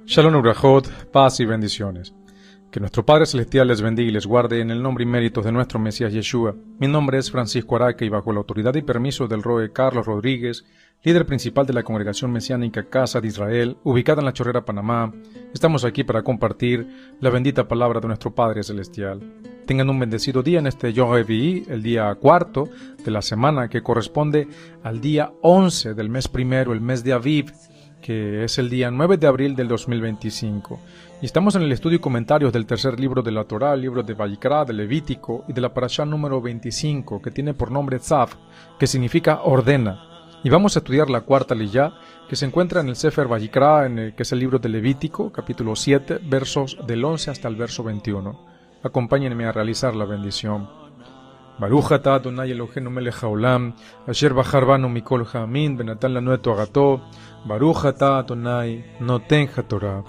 Shalom Ubrajot, paz y bendiciones. Que nuestro Padre Celestial les bendiga y les guarde en el nombre y méritos de nuestro Mesías Yeshua. Mi nombre es Francisco Araque y bajo la autoridad y permiso del Roe Carlos Rodríguez, líder principal de la Congregación Mesiánica Casa de Israel, ubicada en La Chorrera, Panamá, estamos aquí para compartir la bendita palabra de nuestro Padre Celestial. Tengan un bendecido día en este Yom Revi'i, el día cuarto de la semana, que corresponde al día 11 del mes primero, el mes de Aviv, que es el día 9 de abril del 2025. Y estamos en el estudio y comentarios del tercer libro de la Torá, el libro de Vayikra, de Levítico, y de la Parashá número 25, que tiene por nombre Tzav, que significa ordena. Y vamos a estudiar la cuarta liyá, que se encuentra en el Sefer Vayikra, que es el libro de Levítico, capítulo 7, versos del 11 hasta el verso 21. Acompáñenme a realizar la bendición. Baruch atah Adonai Eloheinu melech haolam, asher bachar banu mikol ha'amin, venatan lanu et torato, Baruch atah Adonai noten haTorah.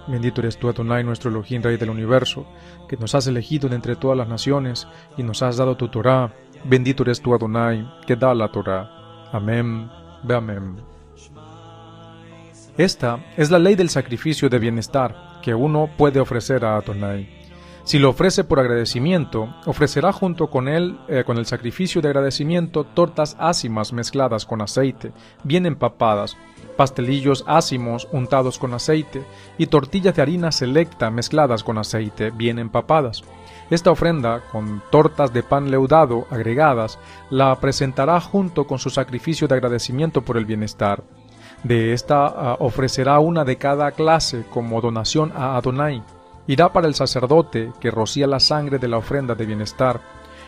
Bendito eres tú, Adonai, nuestro Elohim, Rey del universo, que nos has elegido de entre todas las naciones y nos has dado tu Torah. Bendito eres tú, Adonai, que da la Torah. Amén, ve amén. Esta es la ley del sacrificio de bienestar que uno puede ofrecer a Adonai. Si lo ofrece por agradecimiento, ofrecerá junto con él, con el sacrificio de agradecimiento, tortas ácimas mezcladas con aceite, bien empapadas, pastelillos ácimos untados con aceite y tortillas de harina selecta mezcladas con aceite, bien empapadas. Esta ofrenda, con tortas de pan leudado agregadas, la presentará junto con su sacrificio de agradecimiento por el bienestar. De esta ofrecerá una de cada clase como donación a Adonai. Irá para el sacerdote que rocía la sangre de la ofrenda de bienestar,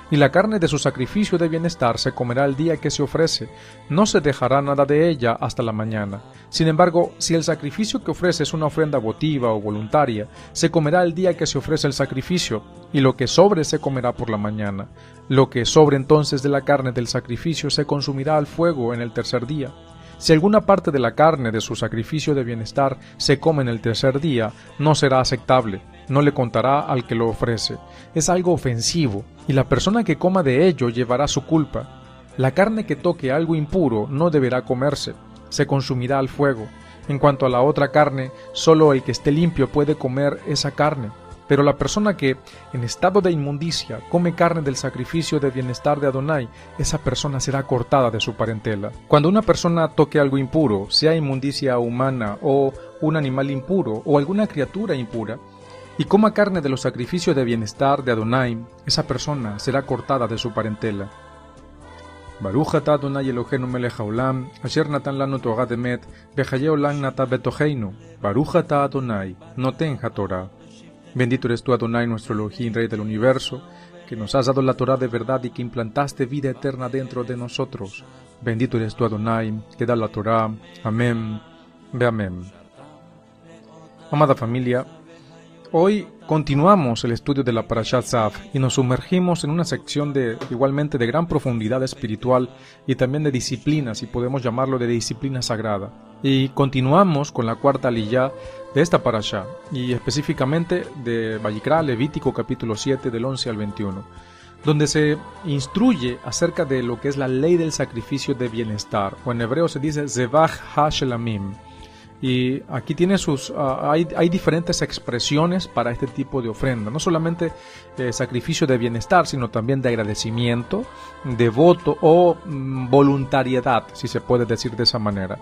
y la carne de su sacrificio de bienestar se comerá el día que se ofrece, no se dejará nada de ella hasta la mañana. Sin embargo, si el sacrificio que ofrece es una ofrenda votiva o voluntaria, se comerá el día que se ofrece el sacrificio, y lo que sobre se comerá por la mañana. Lo que sobre entonces de la carne del sacrificio se consumirá al fuego en el tercer día. Si alguna parte de la carne de su sacrificio de bienestar se come en el tercer día, no será aceptable, no le contará al que lo ofrece. Es algo ofensivo, y la persona que coma de ello llevará su culpa. La carne que toque algo impuro no deberá comerse, se consumirá al fuego. En cuanto a la otra carne, solo el que esté limpio puede comer esa carne. Pero la persona que, en estado de inmundicia, come carne del sacrificio de bienestar de Adonai, esa persona será cortada de su parentela. Cuando una persona toque algo impuro, sea inmundicia humana o un animal impuro o alguna criatura impura, y coma carne de los sacrificios de bienestar de Adonai, esa persona será cortada de su parentela. Baruch atah Adonai Eloheinu melech haolam, asher natan lanu Torah emet, vechayei olam natan betocheinu. Baruch atah Adonai noten haTorah. Bendito eres tú, Adonai, nuestro Elohim, Rey del universo, que nos has dado la Torah de verdad y que implantaste vida eterna dentro de nosotros. Bendito eres tú, Adonai, que da la Torah. Amén. Ve amén. Amada familia, hoy continuamos el estudio de la Parashat Tzav y nos sumergimos en una sección igualmente de gran profundidad espiritual y también de disciplina, si podemos llamarlo de disciplina sagrada. Y continuamos con la cuarta liyá de esta Parashá, y específicamente de Vayikra, Levítico capítulo 7 del 11 al 21, donde se instruye acerca de lo que es la ley del sacrificio de bienestar, o en hebreo se dice Zevach HaShelamim. Y aquí tiene hay diferentes expresiones para este tipo de ofrenda, no solamente sacrificio de bienestar, sino también de agradecimiento, de voto o voluntariedad, si se puede decir de esa manera.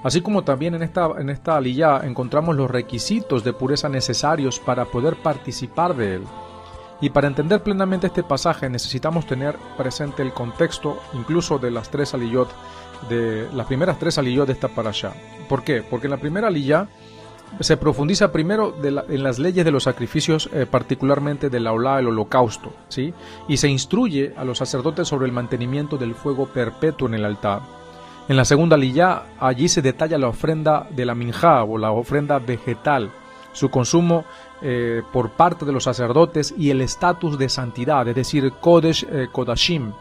Así como también en esta aliyá encontramos los requisitos de pureza necesarios para poder participar de él. Y para entender plenamente este pasaje necesitamos tener presente el contexto incluso de las primeras tres aliyot de esta parashá. ¿Por qué? Porque en la primera aliyá se profundiza primero en las leyes de los sacrificios, particularmente del Aulá, el holocausto, ¿sí? Y se instruye a los sacerdotes sobre el mantenimiento del fuego perpetuo en el altar. En la segunda liyá, allí se detalla la ofrenda de la minjá o la ofrenda vegetal, su consumo por parte de los sacerdotes y el estatus de santidad, es decir, Kodesh Kodashim.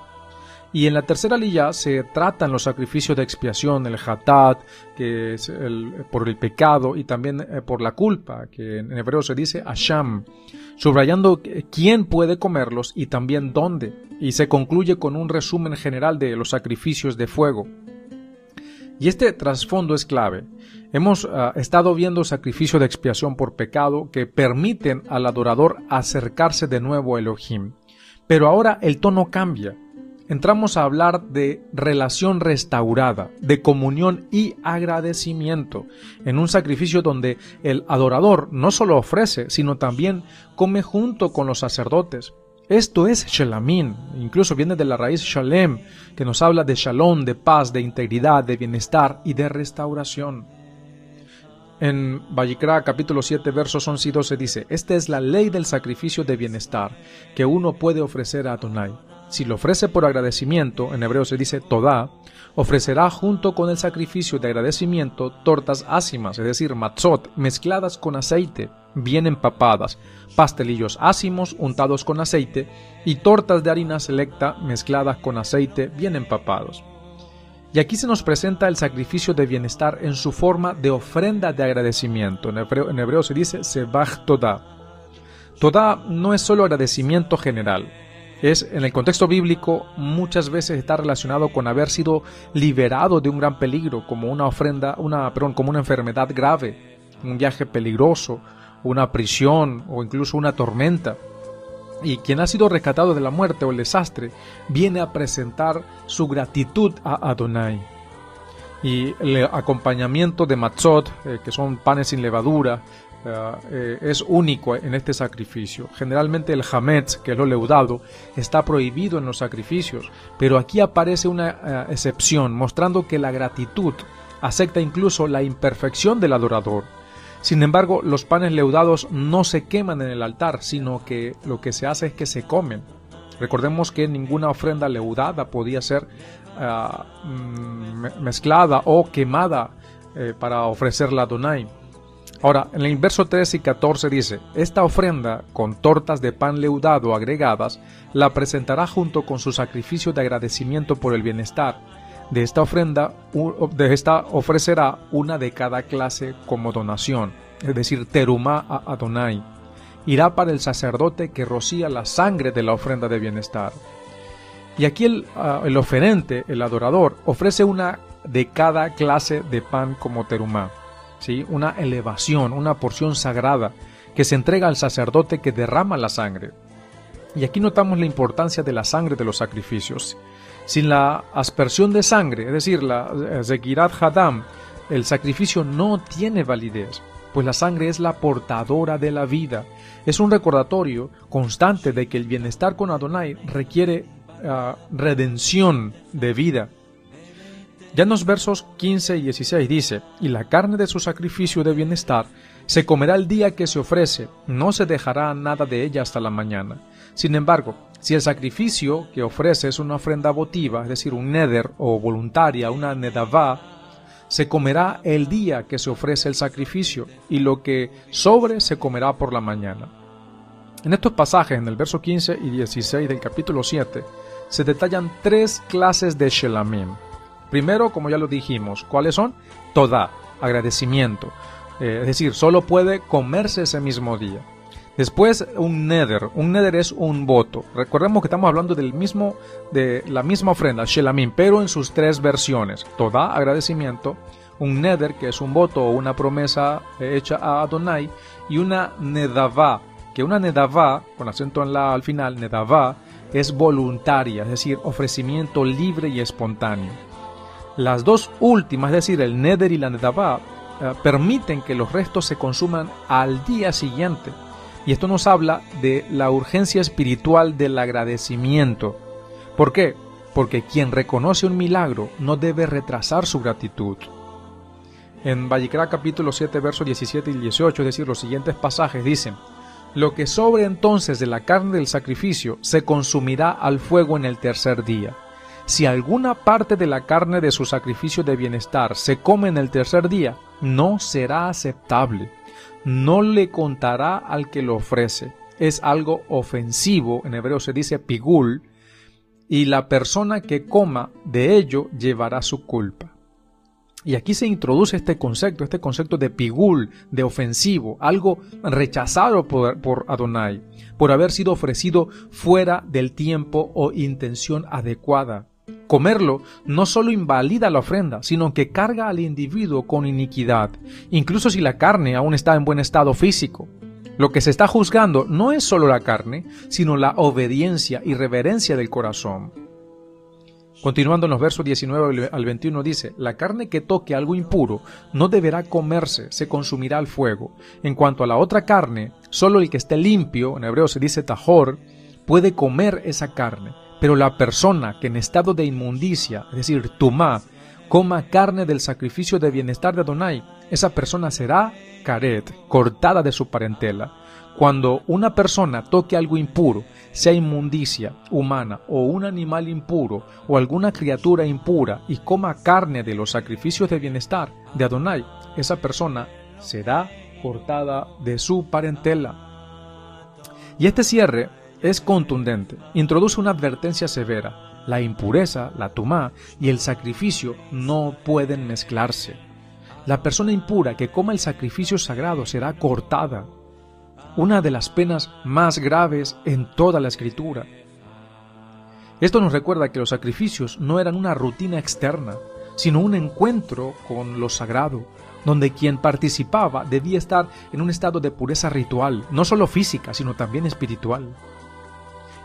Y en la tercera liyá se tratan los sacrificios de expiación, el hatat, que es por el pecado, y también por la culpa, que en hebreo se dice asham, subrayando quién puede comerlos y también dónde. Y se concluye con un resumen general de los sacrificios de fuego. Y este trasfondo es clave. Hemos estado viendo sacrificios de expiación por pecado que permiten al adorador acercarse de nuevo a Elohim. Pero ahora el tono cambia. Entramos a hablar de relación restaurada, de comunión y agradecimiento, en un sacrificio donde el adorador no solo ofrece, sino también come junto con los sacerdotes. Esto es Shelamim, incluso viene de la raíz Shalem, que nos habla de Shalom, de paz, de integridad, de bienestar y de restauración. En Vayikra capítulo 7 versos 11 y 12 dice: esta es la ley del sacrificio de bienestar que uno puede ofrecer a Adonai. Si lo ofrece por agradecimiento, en hebreo se dice todá, ofrecerá junto con el sacrificio de agradecimiento tortas ácimas, es decir, matzot, mezcladas con aceite, bien empapadas, pastelillos ácimos untados con aceite y tortas de harina selecta mezcladas con aceite, bien empapados. Y aquí se nos presenta el sacrificio de bienestar en su forma de ofrenda de agradecimiento. En hebreo se dice sebach todá. Todá no es solo agradecimiento general. En el contexto bíblico muchas veces está relacionado con haber sido liberado de un gran peligro, como como una enfermedad grave, un viaje peligroso, una prisión o incluso una tormenta. Y quien ha sido rescatado de la muerte o el desastre viene a presentar su gratitud a Adonai. Y el acompañamiento de matzot, que son panes sin levadura, es único en este sacrificio. Generalmente el hametz, que es lo leudado, está prohibido en los sacrificios, pero aquí aparece una excepción, mostrando que la gratitud acepta incluso la imperfección del adorador. Sin embargo, los panes leudados no se queman en el altar, sino que lo que se hace es que se comen. Recordemos que ninguna ofrenda leudada podía ser mezclada o quemada para ofrecerla a Adonai. Ahora, en el verso 13 y 14 dice: esta ofrenda con tortas de pan leudado agregadas la presentará junto con su sacrificio de agradecimiento por el bienestar. De esta ofrecerá una de cada clase como donación, es decir, terumá a Adonai. Irá para el sacerdote que rocía la sangre de la ofrenda de bienestar. Y aquí el oferente, el adorador, ofrece una de cada clase de pan como terumá. ¿Sí? Una elevación, una porción sagrada que se entrega al sacerdote que derrama la sangre. Y aquí notamos la importancia de la sangre de los sacrificios. Sin la aspersión de sangre, es decir, la Zekirat Hadam, el sacrificio no tiene validez, pues la sangre es la portadora de la vida. Es un recordatorio constante de que el bienestar con Adonai requiere redención de vida. Ya en los versos 15 y 16 dice: y la carne de su sacrificio de bienestar se comerá el día que se ofrece, no se dejará nada de ella hasta la mañana. Sin embargo, si el sacrificio que ofrece es una ofrenda votiva, es decir, un neder o voluntaria, una nedavá, se comerá el día que se ofrece el sacrificio, y lo que sobre se comerá por la mañana. En estos pasajes, en el verso 15 y 16 del capítulo 7, se detallan tres clases de shelamim. Primero, como ya lo dijimos, ¿cuáles son? Todá, agradecimiento, es decir, solo puede comerse ese mismo día. Después, un neder es un voto. Recordemos que estamos hablando de la misma ofrenda, shelamim, pero en sus tres versiones. Todá, agradecimiento, un neder, que es un voto o una promesa hecha a Adonai, y una nedavá, que una nedavá, con acento en la al final, nedavá, es voluntaria, es decir, ofrecimiento libre y espontáneo. Las dos últimas, es decir, el neder y la nedavá, permiten que los restos se consuman al día siguiente. Y esto nos habla de la urgencia espiritual del agradecimiento. ¿Por qué? Porque quien reconoce un milagro no debe retrasar su gratitud. En Vayikra capítulo 7, versos 17 y 18, es decir, los siguientes pasajes dicen: lo que sobre entonces de la carne del sacrificio se consumirá al fuego en el tercer día. Si alguna parte de la carne de su sacrificio de bienestar se come en el tercer día, no será aceptable. No le contará al que lo ofrece. Es algo ofensivo, en hebreo se dice pigul, y la persona que coma de ello llevará su culpa. Y aquí se introduce este concepto de pigul, de ofensivo, algo rechazado por Adonai, por haber sido ofrecido fuera del tiempo o intención adecuada. Comerlo no solo invalida la ofrenda, sino que carga al individuo con iniquidad, incluso si la carne aún está en buen estado físico. Lo que se está juzgando no es solo la carne, sino la obediencia y reverencia del corazón. Continuando en los versos 19 al 21 dice: la carne que toque algo impuro no deberá comerse, se consumirá al fuego. En cuanto a la otra carne, solo el que esté limpio, en hebreo se dice tahor, puede comer esa carne. Pero la persona que en estado de inmundicia, es decir, tumá, coma carne del sacrificio de bienestar de Adonai, esa persona será caret, cortada de su parentela. Cuando una persona toque algo impuro, sea inmundicia humana o un animal impuro o alguna criatura impura y coma carne de los sacrificios de bienestar de Adonai, esa persona será cortada de su parentela. Y este cierre es contundente, introduce una advertencia severa. La impureza, la tumá y el sacrificio no pueden mezclarse. La persona impura que coma el sacrificio sagrado será cortada. Una de las penas más graves en toda la Escritura. Esto nos recuerda que los sacrificios no eran una rutina externa, sino un encuentro con lo sagrado, donde quien participaba debía estar en un estado de pureza ritual, no solo física, sino también espiritual.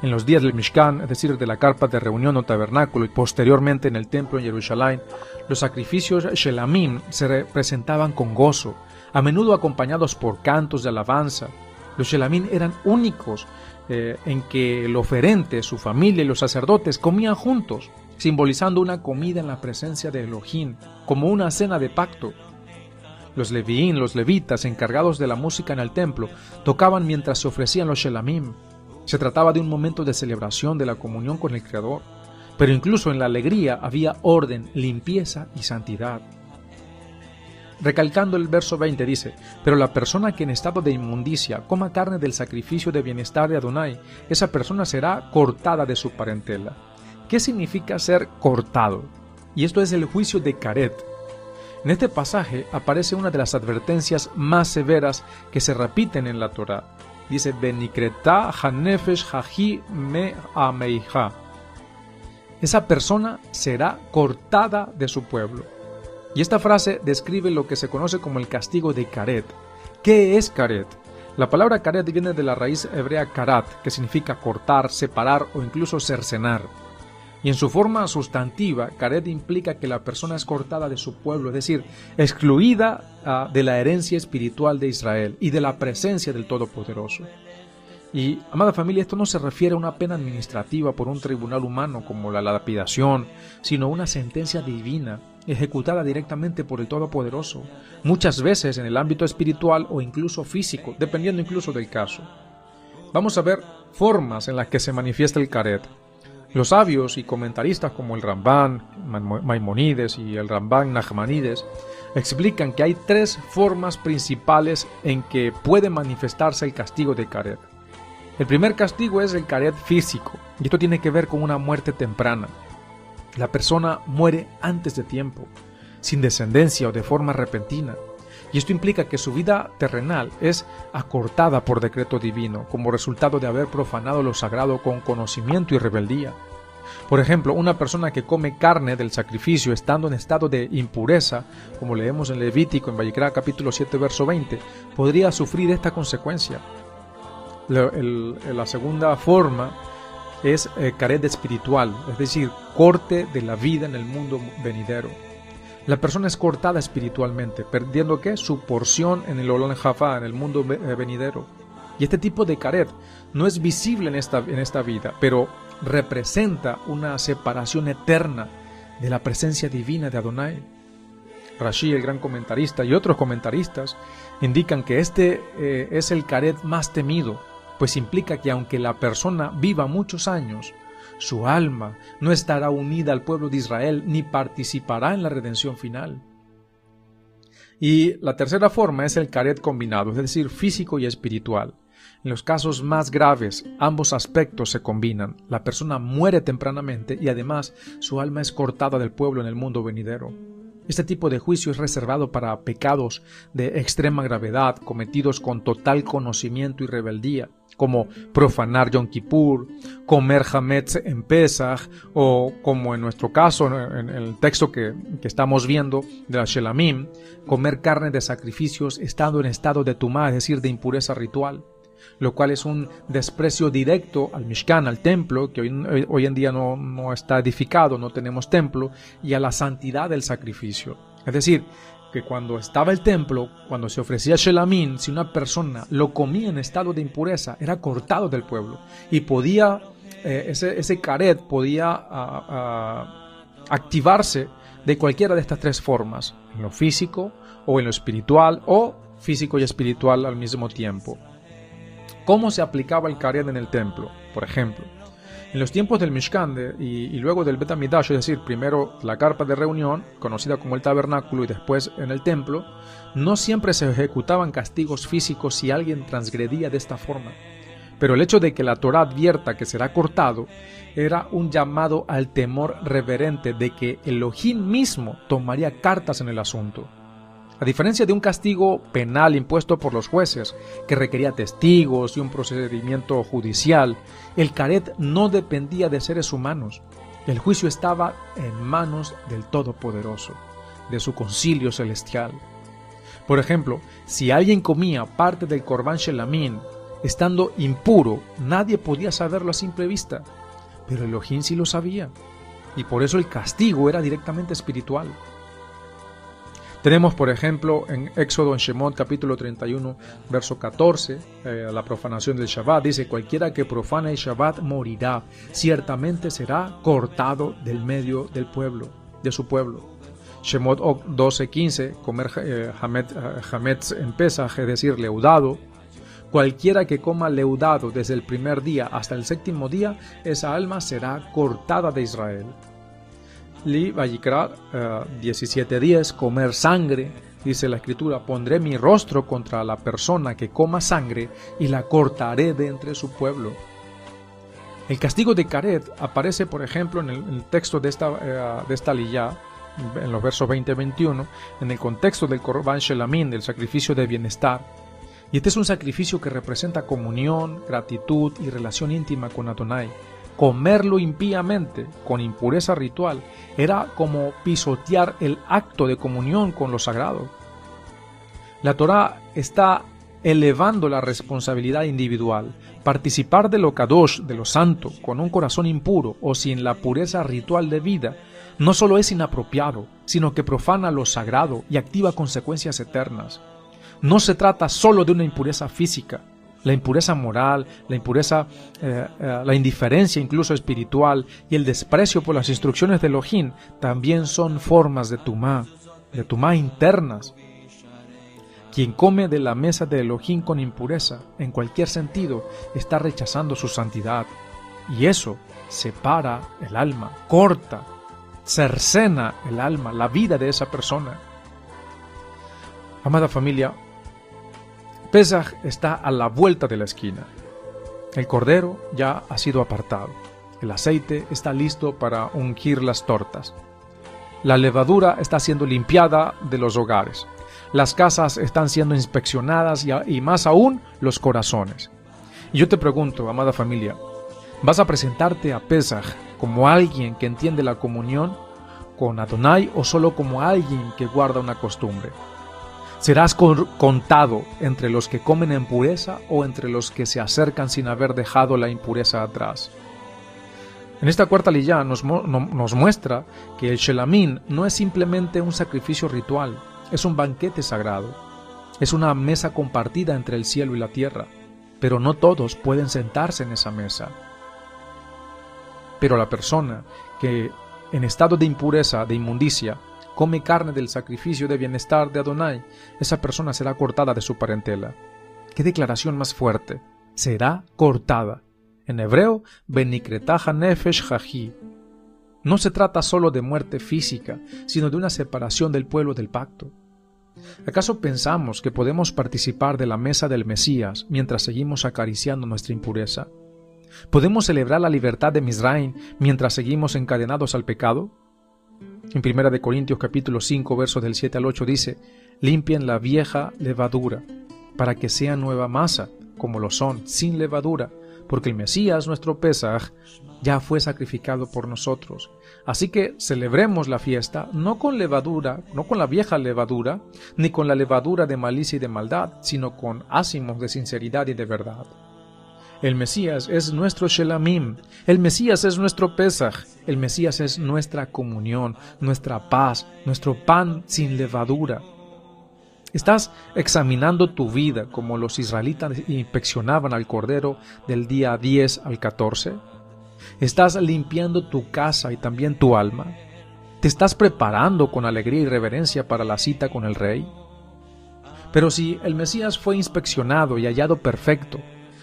En los días del Mishkan, es decir, de la carpa de reunión o tabernáculo, y posteriormente en el templo en Jerusalén, los sacrificios shelamim se presentaban con gozo, a menudo acompañados por cantos de alabanza. Los shelamim eran únicos en que el oferente, su familia y los sacerdotes comían juntos, simbolizando una comida en la presencia de Elohim, como una cena de pacto. Los leviín, los levitas, encargados de la música en el templo, tocaban mientras se ofrecían los shelamim. Se trataba de un momento de celebración de la comunión con el Creador, pero incluso en la alegría había orden, limpieza y santidad. Recalcando el verso 20 dice: pero la persona que en estado de inmundicia coma carne del sacrificio de bienestar de Adonai, esa persona será cortada de su parentela. ¿Qué significa ser cortado? Y esto es el juicio de Caret. En este pasaje aparece una de las advertencias más severas que se repiten en la Torá. Dice: Benikreta hanefesh haji me ameija. Esa persona será cortada de su pueblo. Y esta frase describe lo que se conoce como el castigo de Caret. ¿Qué es Caret? La palabra Caret viene de la raíz hebrea karat, que significa cortar, separar o incluso cercenar. Y en su forma sustantiva, Caret implica que la persona es cortada de su pueblo, es decir, excluida de la herencia espiritual de Israel y de la presencia del Todopoderoso. Y, amada familia, esto no se refiere a una pena administrativa por un tribunal humano como la lapidación, sino a una sentencia divina ejecutada directamente por el Todopoderoso, muchas veces en el ámbito espiritual o incluso físico, dependiendo incluso del caso. Vamos a ver formas en las que se manifiesta el Caret. Los sabios y comentaristas como el Rambán Maimonides y el Rambán Nachmanides explican que hay tres formas principales en que puede manifestarse el castigo de Caret. El primer castigo es el Caret físico, y esto tiene que ver con una muerte temprana. La persona muere antes de tiempo, sin descendencia o de forma repentina, y esto implica que su vida terrenal es acortada por decreto divino, como resultado de haber profanado lo sagrado con conocimiento y rebeldía. Por ejemplo, una persona que come carne del sacrificio estando en estado de impureza, como leemos en Levítico, en Vayikra capítulo 7, verso 20, podría sufrir esta consecuencia. La segunda forma es caret espiritual, es decir, corte de la vida en el mundo venidero. La persona es cortada espiritualmente, perdiendo ¿qué? Su porción en el Olon Jafá, en el mundo venidero. Y este tipo de caret no es visible en esta vida, pero representa una separación eterna de la presencia divina de Adonai. Rashi, el gran comentarista, y otros comentaristas indican que este es el caret más temido, pues implica que aunque la persona viva muchos años, su alma no estará unida al pueblo de Israel ni participará en la redención final. Y la tercera forma es el caret combinado, es decir, físico y espiritual. En los casos más graves, ambos aspectos se combinan. La persona muere tempranamente y además su alma es cortada del pueblo en el mundo venidero. Este tipo de juicio es reservado para pecados de extrema gravedad cometidos con total conocimiento y rebeldía, como profanar Yom Kippur, comer Hametz en Pesach, o como en nuestro caso, en el texto que estamos viendo de la Shelamim, comer carne de sacrificios estando en estado de tumá, es decir, de impureza ritual, lo cual es un desprecio directo al Mishkan, al templo, que hoy en día no está edificado, no tenemos templo, y a la santidad del sacrificio. Es decir, que cuando estaba el templo, cuando se ofrecía Shelamim, si una persona lo comía en estado de impureza, era cortado del pueblo, y podía, ese karet podía activarse de cualquiera de estas tres formas, en lo físico, o en lo espiritual, o físico y espiritual al mismo tiempo. ¿Cómo se aplicaba el karet en el templo? Por ejemplo, en los tiempos del Mishkan y luego del Bet HaMikdash, es decir, primero la carpa de reunión, conocida como el tabernáculo, y después en el templo, no siempre se ejecutaban castigos físicos si alguien transgredía de esta forma. Pero el hecho de que la Torá advierta que será cortado era un llamado al temor reverente de que Elohim mismo tomaría cartas en el asunto. A diferencia de un castigo penal impuesto por los jueces, que requería testigos y un procedimiento judicial, el karet no dependía de seres humanos. El juicio estaba en manos del Todopoderoso, de su concilio celestial. Por ejemplo, si alguien comía parte del Korban Shelamim, estando impuro, nadie podía saberlo a simple vista, pero Elohim sí lo sabía, y por eso el castigo era directamente espiritual. Tenemos, por ejemplo, en Éxodo, en Shemot, capítulo 31, verso 14, la profanación del Shabbat. Dice, cualquiera que profane el Shabbat morirá, ciertamente será cortado del medio del pueblo, de su pueblo. Shemot 12:15, comer Hametz en Pesach, es decir, leudado. Cualquiera que coma leudado desde el primer día hasta el séptimo día, esa alma será cortada de Israel. Li Vayikra 17:10, comer sangre, dice la escritura, pondré mi rostro contra la persona que coma sangre y la cortaré de entre su pueblo. El castigo de karet aparece, por ejemplo, en el texto de esta liyá, en los versos 20 y 21, en el contexto del Korban Shelamim, del sacrificio de bienestar. Y este es un sacrificio que representa comunión, gratitud y relación íntima con Adonai. Comerlo impíamente, con impureza ritual, era como pisotear el acto de comunión con lo sagrado. La Torá está elevando la responsabilidad individual. Participar de lo kadosh, de lo santo, con un corazón impuro o sin la pureza ritual de vida, no solo es inapropiado, sino que profana lo sagrado y activa consecuencias eternas. No se trata solo de una impureza física. La impureza moral, la impureza, la indiferencia incluso espiritual y el desprecio por las instrucciones de Elohim también son formas de tumá internas. Quien come de la mesa de Elohim con impureza, en cualquier sentido, está rechazando su santidad. Y eso separa el alma, corta, cercena el alma, la vida de esa persona. Amada familia, Pesaj está a la vuelta de la esquina. El cordero ya ha sido apartado. El aceite está listo para ungir las tortas. La levadura está siendo limpiada de los hogares. Las casas están siendo inspeccionadas y más aún los corazones. Y yo te pregunto, amada familia, ¿vas a presentarte a Pesaj como alguien que entiende la comunión con Adonai o solo como alguien que guarda una costumbre? ¿Serás contado entre los que comen en pureza o entre los que se acercan sin haber dejado la impureza atrás? En esta cuarta liyá nos muestra que el Shelamim no es simplemente un sacrificio ritual, es un banquete sagrado. Es una mesa compartida entre el cielo y la tierra, pero no todos pueden sentarse en esa mesa. Pero la persona que en estado de impureza, de inmundicia, come carne del sacrificio de bienestar de Adonai, esa persona será cortada de su parentela. ¿Qué declaración más fuerte? Será cortada. En hebreo, Benikretaja Nefesh Haji. No se trata solo de muerte física, sino de una separación del pueblo del pacto. ¿Acaso pensamos que podemos participar de la mesa del Mesías mientras seguimos acariciando nuestra impureza? ¿Podemos celebrar la libertad de Misraim mientras seguimos encadenados al pecado? En 1 Corintios capítulo 5, versos del 7 al 8 dice: limpien la vieja levadura, para que sea nueva masa, como lo son, sin levadura, porque el Mesías, nuestro Pesaj, ya fue sacrificado por nosotros. Así que celebremos la fiesta no con levadura, no con la vieja levadura, ni con la levadura de malicia y de maldad, sino con ázimos de sinceridad y de verdad. El Mesías es nuestro Shelamim, el Mesías es nuestro Pesaj, el Mesías es nuestra comunión, nuestra paz, nuestro pan sin levadura. ¿Estás examinando tu vida como los israelitas inspeccionaban al Cordero del día 10 al 14? ¿Estás limpiando tu casa y también tu alma? ¿Te estás preparando con alegría y reverencia para la cita con el Rey? Pero si el Mesías fue inspeccionado y hallado perfecto,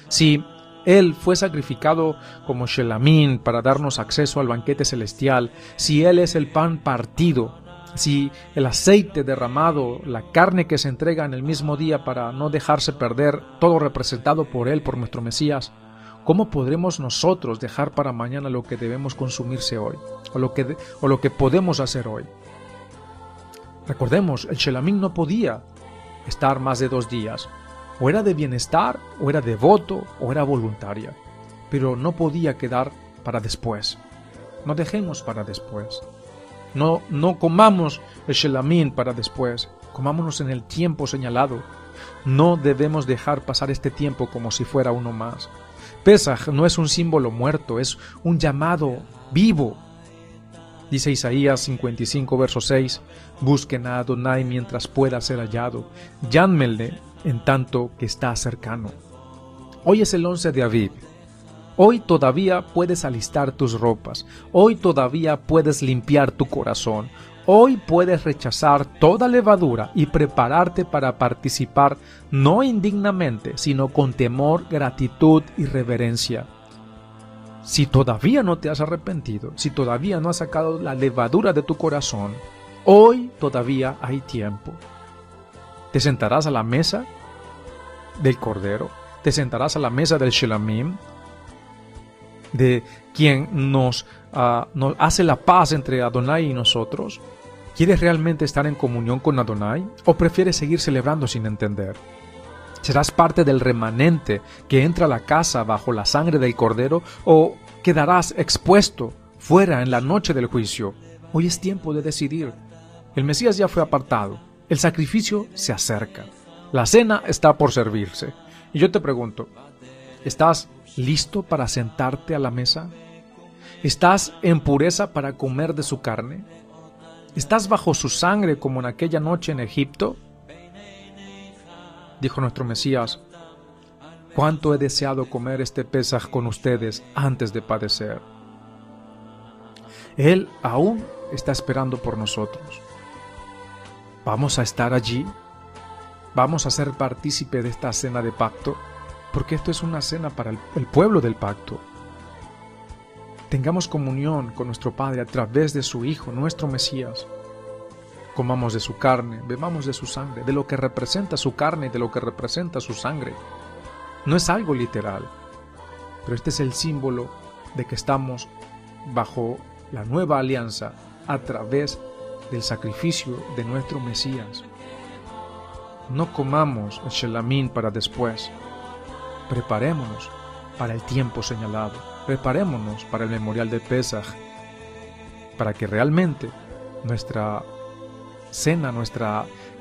si Él fue sacrificado como Shelamín para darnos acceso al banquete celestial, si Él es el pan partido, si el aceite derramado, la carne que se entrega en el mismo día para no dejarse perder, todo representado por Él, por nuestro Mesías, ¿cómo podremos nosotros dejar para mañana lo que debemos consumirse hoy? O lo que podemos hacer hoy. Recordemos, el Shelamín no podía estar más de 2 días. O era de bienestar, o era devoto, o era voluntaria. Pero no podía quedar para después. No dejemos para después. No comamos el Shelamín para después. Comámonos en el tiempo señalado. No debemos dejar pasar este tiempo como si fuera uno más. Pesaj no es un símbolo muerto, es un llamado vivo. Dice Isaías 55, verso 6, busquen a Adonai mientras pueda ser hallado, llámenle en tanto que está cercano. Hoy es el 11 de Aviv. Hoy todavía puedes alistar tus ropas, hoy todavía puedes limpiar tu corazón, hoy puedes rechazar toda levadura y prepararte para participar no indignamente, sino con temor, gratitud y reverencia. Si todavía no te has arrepentido, si todavía no has sacado la levadura de tu corazón, hoy todavía hay tiempo. ¿Te sentarás a la mesa del Cordero? ¿Te sentarás a la mesa del Shelamim? De quien nos hace la paz entre Adonai y nosotros. ¿Quieres realmente estar en comunión con Adonai? ¿O prefieres seguir celebrando sin entender? ¿Serás parte del remanente que entra a la casa bajo la sangre del Cordero? ¿O quedarás expuesto fuera en la noche del juicio? Hoy es tiempo de decidir. El Mesías ya fue apartado. El sacrificio se acerca. La cena está por servirse. Y yo te pregunto, ¿estás listo para sentarte a la mesa? ¿Estás en pureza para comer de su carne? ¿Estás bajo su sangre como en aquella noche en Egipto? Dijo nuestro Mesías, ¿cuánto he deseado comer este Pesaj con ustedes antes de padecer? Él aún está esperando por nosotros. ¿Vamos a estar allí? ¿Vamos a ser partícipe de esta cena de pacto? Porque esto es una cena para el pueblo del pacto. Tengamos comunión con nuestro Padre a través de su Hijo, nuestro Mesías. Comamos de su carne, bebamos de su sangre, de lo que representa su carne y de lo que representa su sangre. No es algo literal, pero este es el símbolo de que estamos bajo la nueva alianza a través del sacrificio de nuestro Mesías. No comamos el Shelamín para después. Preparémonos para el tiempo señalado. Preparémonos para el memorial de Pesaj, para que realmente nuestra cena,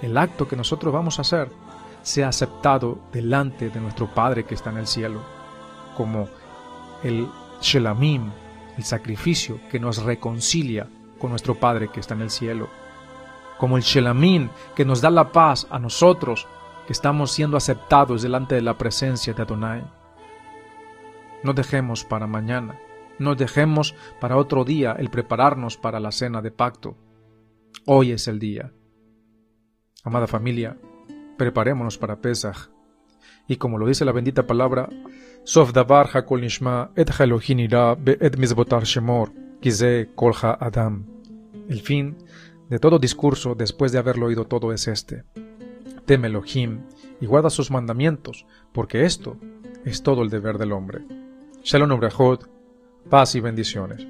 el acto que nosotros vamos a hacer, sea aceptado delante de nuestro Padre que está en el cielo, como el Shelamim, el sacrificio que nos reconcilia con nuestro Padre que está en el cielo, como el Shelamim que nos da la paz a nosotros que estamos siendo aceptados delante de la presencia de Adonai. No dejemos para mañana, no dejemos para otro día el prepararnos para la cena de pacto. Hoy es el día. Amada familia, preparémonos para Pesaj. Y como lo dice la bendita palabra, Sof davar hakol nishma et Elohim ira be'et mizbotar shemor, ki ze kol ha'adam. El fin de todo discurso después de haberlo oído todo es este: teme Elohim y guarda sus mandamientos, porque esto es todo el deber del hombre. Shalom Ubrachot, paz y bendiciones.